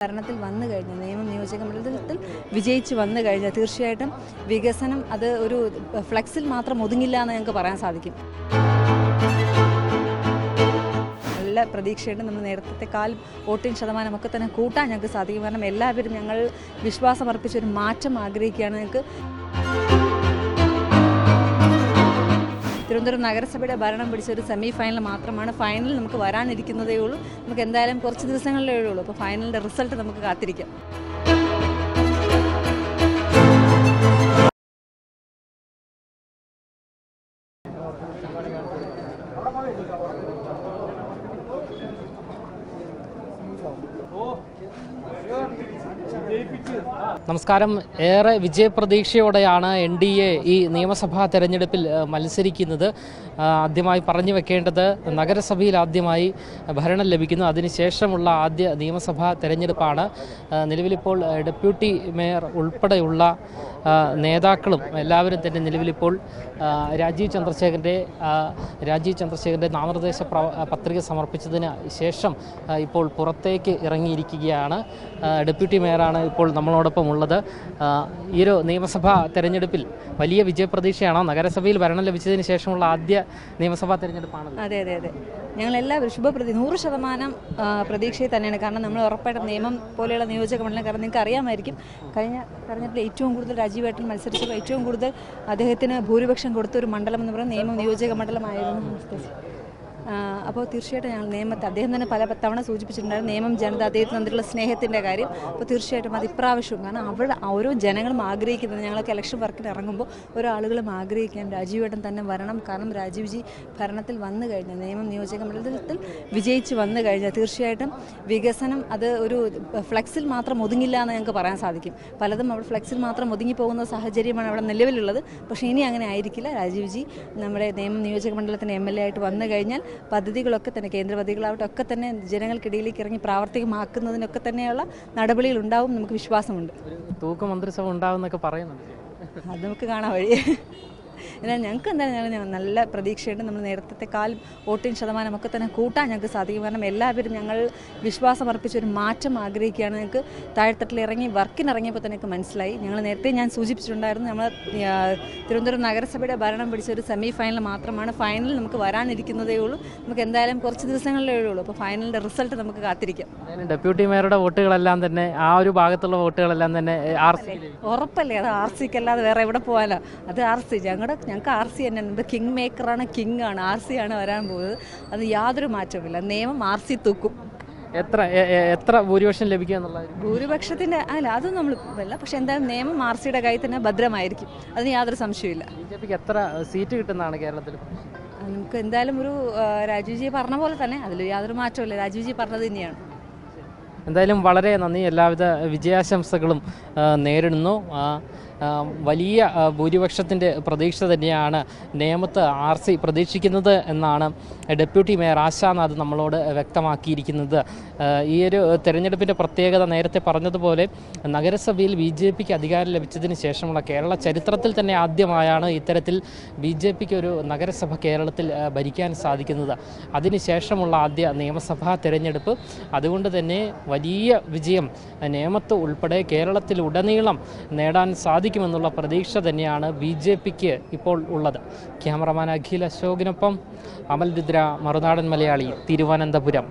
ഭരണത്തിൽ വന്നു കഴിഞ്ഞാൽ നിയോജക മണ്ഡലത്തിൽ വിജയിച്ച് വന്നു കഴിഞ്ഞാൽ തീർച്ചയായിട്ടും വികസനം അത് ഒരു ഫ്ലെക്സിൽ മാത്രം ഒതുങ്ങില്ല എന്ന് ഞങ്ങൾക്ക് പറയാൻ സാധിക്കും. നല്ല പ്രതീക്ഷയുണ്ട്. നമ്മൾ നേരത്തെക്കാൾ വോട്ടിംഗ് ശതമാനമൊക്കെ തന്നെ കൂട്ടാൻ ഞങ്ങൾക്ക് സാധിക്കും. കാരണം എല്ലാവരും ഞങ്ങൾ വിശ്വാസം അർപ്പിച്ചൊരു മാറ്റം ആഗ്രഹിക്കുകയാണ്. ഞങ്ങൾക്ക് തിരുവനന്തപുരം നഗരസഭയുടെ ഭരണം പിടിച്ച ഒരു സെമി ഫൈനൽ മാത്രമാണ്. ഫൈനൽ നമുക്ക് വരാനിരിക്കുന്നതേ ഉള്ളൂ. നമുക്ക് എന്തായാലും കുറച്ച് ദിവസങ്ങളിലേ ഉള്ളൂ. അപ്പോൾ ഫൈനലിൻ്റെ റിസൾട്ട് നമുക്ക് കാത്തിരിക്കാം. നമസ്കാരം. ഏറെ വിജയപ്രതീക്ഷയോടെയാണ് NDA ഈ നിയമസഭാ തെരഞ്ഞെടുപ്പിൽ മത്സരിക്കുന്നത്. ആദ്യമായി പറഞ്ഞു വെക്കേണ്ടത്, നഗരസഭയിൽ ആദ്യമായി ഭരണം ലഭിക്കുന്നു. അതിനുശേഷമുള്ള ആദ്യ നിയമസഭാ തെരഞ്ഞെടുപ്പാണ്. നിലവിലിപ്പോൾ ഡെപ്യൂട്ടി മേയർ ഉൾപ്പെടെയുള്ള നേതാക്കളും എല്ലാവരും തന്നെ നിലവിലിപ്പോൾ രാജീവ് ചന്ദ്രശേഖരൻ്റെ നാമനിർദ്ദേശ പത്രിക സമർപ്പിച്ചതിന് ശേഷം ഇപ്പോൾ പുറത്തേക്ക് ഇറങ്ങിയിരിക്കുകയാണ്. ഡെപ്യൂട്ടി മേയറാണ് ഇപ്പോൾ നമ്മളോടൊപ്പം ഉള്ളത്. ഈ ഒരു നിയമസഭാ തെരഞ്ഞെടുപ്പിൽ വലിയ വിജയപ്രതീക്ഷയാണോ? നഗരസഭയിൽ ഭരണം ലഭിച്ചതിന് ശേഷമുള്ള ആദ്യ നിയമസഭാ തെരഞ്ഞെടുപ്പാണ്. അതെ, ഞങ്ങളെല്ലാവരും 100% പ്രതീക്ഷയിൽ തന്നെയാണ്. കാരണം നമ്മൾ ഉറപ്പായിട്ടും നിയമം പോലെയുള്ള നിയോജക മണ്ഡലം, കാരണം നിങ്ങൾക്ക് അറിയാമായിരിക്കും, കഴിഞ്ഞ തെരഞ്ഞെടുപ്പിൽ ഏറ്റവും കൂടുതൽ രാജീവേട്ടൻ മത്സരിച്ചപ്പോൾ ഏറ്റവും കൂടുതൽ അദ്ദേഹത്തിന് ഭൂരിപക്ഷം കൊടുത്തൊരു മണ്ഡലം എന്ന് പറയുന്നത് നിയമം നിയോജക മണ്ഡലമായിരുന്നു. അപ്പോൾ തീർച്ചയായിട്ടും ഞങ്ങൾ അദ്ദേഹം തന്നെ പല തവണ സൂചിപ്പിച്ചിട്ടുണ്ടായിരുന്നു നിയമം ജനത അദ്ദേഹത്തിന് തന്നിട്ടുള്ള സ്നേഹത്തിൻ്റെ കാര്യം. അപ്പോൾ തീർച്ചയായിട്ടും അത് ഇപ്രാവശ്യവും, കാരണം അവിടെ ഓരോ ജനങ്ങളും ആഗ്രഹിക്കുന്നത്, ഞങ്ങളൊക്കെ ഇലക്ഷൻ വർക്കിന് ഇറങ്ങുമ്പോൾ ഓരോ ആളുകളും ആഗ്രഹിക്കാൻ രാജീവേട്ടൻ തന്നെ വരണം. കാരണം രാജീവ്ജി ഭരണത്തിൽ വന്നു കഴിഞ്ഞാൽ നിയോജക മണ്ഡലത്തിൽ വിജയിച്ച് വന്നു കഴിഞ്ഞാൽ തീർച്ചയായിട്ടും വികസനം അത് ഒരു ഫ്ലെക്സിൽ മാത്രം ഒതുങ്ങില്ല എന്ന് ഞങ്ങൾക്ക് പറയാൻ സാധിക്കും. പലതും അവിടെ ഫ്ലെക്സിൽ മാത്രം ഒതുങ്ങിപ്പോകുന്ന സാഹചര്യമാണ് അവിടെ നിലവിലുള്ളത്. പക്ഷേ ഇനി അങ്ങനെ ആയിരിക്കില്ല. രാജീവ്ജി നമ്മുടെ നിയോജക മണ്ഡലത്തിന് MLA ആയിട്ട് വന്നു കഴിഞ്ഞാൽ പദ്ധതികളൊക്കെ തന്നെ, കേന്ദ്ര പദ്ധതികളാവട്ടെ ഒക്കെ തന്നെ ജനങ്ങൾക്കിടയിലേക്ക് ഇറങ്ങി പ്രാവർത്തികമാക്കുന്നതിനൊക്കെ തന്നെയുള്ള നടപടികൾ ഉണ്ടാവും, നമുക്ക് വിശ്വാസമുണ്ട്. തൂക്ക് മന്ത്രിസഭ ഉണ്ടാവുമെന്നൊക്കെ പറയുന്നുണ്ട്. അത് നമുക്ക് കാണാൻ വഴി. എന്നാൽ ഞങ്ങൾക്ക് എന്തായാലും നല്ല പ്രതീക്ഷയുണ്ട്. നമ്മൾ നേരത്തെക്കാൾ വോട്ടിംഗ് ശതമാനമൊക്കെ തന്നെ കൂട്ടാൻ ഞങ്ങൾക്ക് സാധിക്കും. കാരണം എല്ലാവരും ഞങ്ങൾ വിശ്വാസം അർപ്പിച്ചൊരു മാറ്റം ആഗ്രഹിക്കുകയാണ്. ഞങ്ങൾക്ക് താഴെത്തട്ടിൽ ഇറങ്ങി വർക്കിനിറങ്ങിയപ്പോൾ തന്നെ എനിക്ക് മനസ്സിലായി. നേരത്തെ ഞാൻ സൂചിപ്പിച്ചിട്ടുണ്ടായിരുന്നു, നമ്മൾ തിരുവനന്തപുരം നഗരസഭയുടെ ഭരണം പിടിച്ച ഒരു സെമി ഫൈനൽ മാത്രമാണ്. ഫൈനൽ നമുക്ക് വരാനിരിക്കുന്നതേ ഉള്ളൂ. നമുക്ക് എന്തായാലും കുറച്ച് ദിവസങ്ങളിലേ ഉള്ളൂ. അപ്പോൾ ഫൈനലിൻ്റെ റിസൾട്ട് നമുക്ക് കാത്തിരിക്കാം. ഡെപ്യൂട്ടി മേയറുടെ വോട്ടുകളെല്ലാം തന്നെ, ആ ഒരു ഭാഗത്തുള്ള വോട്ടുകളെല്ലാം തന്നെ ഉറപ്പല്ലേ? അത് RC അല്ലാതെ വേറെ എവിടെ പോകാനോ? അത് RC ഞങ്ങൾക്ക് RC തന്നെ ഉണ്ട്. കിങ് മേക്കറാണ്, കിങ് ആണ്, RC ആണ് വരാൻ പോകുന്നത്. അത് യാതൊരു മാറ്റവുമില്ല. നിയമം RC തൂക്കും. എത്ര ഭൂരിപക്ഷം ലഭിക്കുക എന്നുള്ളത് ഭൂരിപക്ഷത്തിൻ്റെ അല്ല, അതൊന്നും നമ്മൾ ഇല്ല. പക്ഷെ എന്തായാലും നിയമം RCയുടെ കയ്യിൽ തന്നെ ഭദ്രമായിരിക്കും. അതിന് യാതൊരു സംശയമില്ല. BJPക്ക് എത്ര സീറ്റ് കിട്ടുന്നതാണ് കേരളത്തിൽ? നമുക്ക് എന്തായാലും ഒരു രാജീവ്ജി പറഞ്ഞ പോലെ തന്നെ അതിൽ യാതൊരു മാറ്റമില്ല. രാജീവ്ജി പറഞ്ഞത് തന്നെയാണ്. എന്തായാലും വളരെ നന്ദി. എല്ലാവിധ വിജയാശംസകളും നേരിടുന്നു. വലിയ ഭൂരിപക്ഷത്തിൻ്റെ പ്രതീക്ഷ തന്നെയാണ് നേമത്ത് RC പ്രതീക്ഷിക്കുന്നത് എന്നാണ് ഡെപ്യൂട്ടി മേയർ ആശാനാഥ് നമ്മളോട് വ്യക്തമാക്കിയിരിക്കുന്നത്. ഈ ഒരു തെരഞ്ഞെടുപ്പിൻ്റെ പ്രത്യേകത നേരത്തെ പറഞ്ഞതുപോലെ നഗരസഭയിൽ BJPക്ക് അധികാരം ലഭിച്ചതിന് ശേഷമുള്ള കേരള ചരിത്രത്തിൽ തന്നെ ആദ്യമായാണ് ഇത്തരത്തിൽ BJPക്ക് ഒരു നഗരസഭ കേരളത്തിൽ ഭരിക്കാൻ സാധിക്കുന്നത്. അതിനുശേഷമുള്ള ആദ്യ നിയമസഭാ തെരഞ്ഞെടുപ്പ്. അതുകൊണ്ട് തന്നെ വലിയ വിജയം നേമത്ത് ഉൾപ്പെടെ കേരളത്തിലുടനീളം നേടാൻ സാധിക്കുമെന്നുള്ള പ്രതീക്ഷ തന്നെയാണ് BJPക്ക് ഇപ്പോൾ ഉള്ളത്. ക്യാമറമാൻ അഖിൽ അശോകിനൊപ്പം അമൽ രുദ്ര, മറുനാടൻ മലയാളി, തിരുവനന്തപുരം.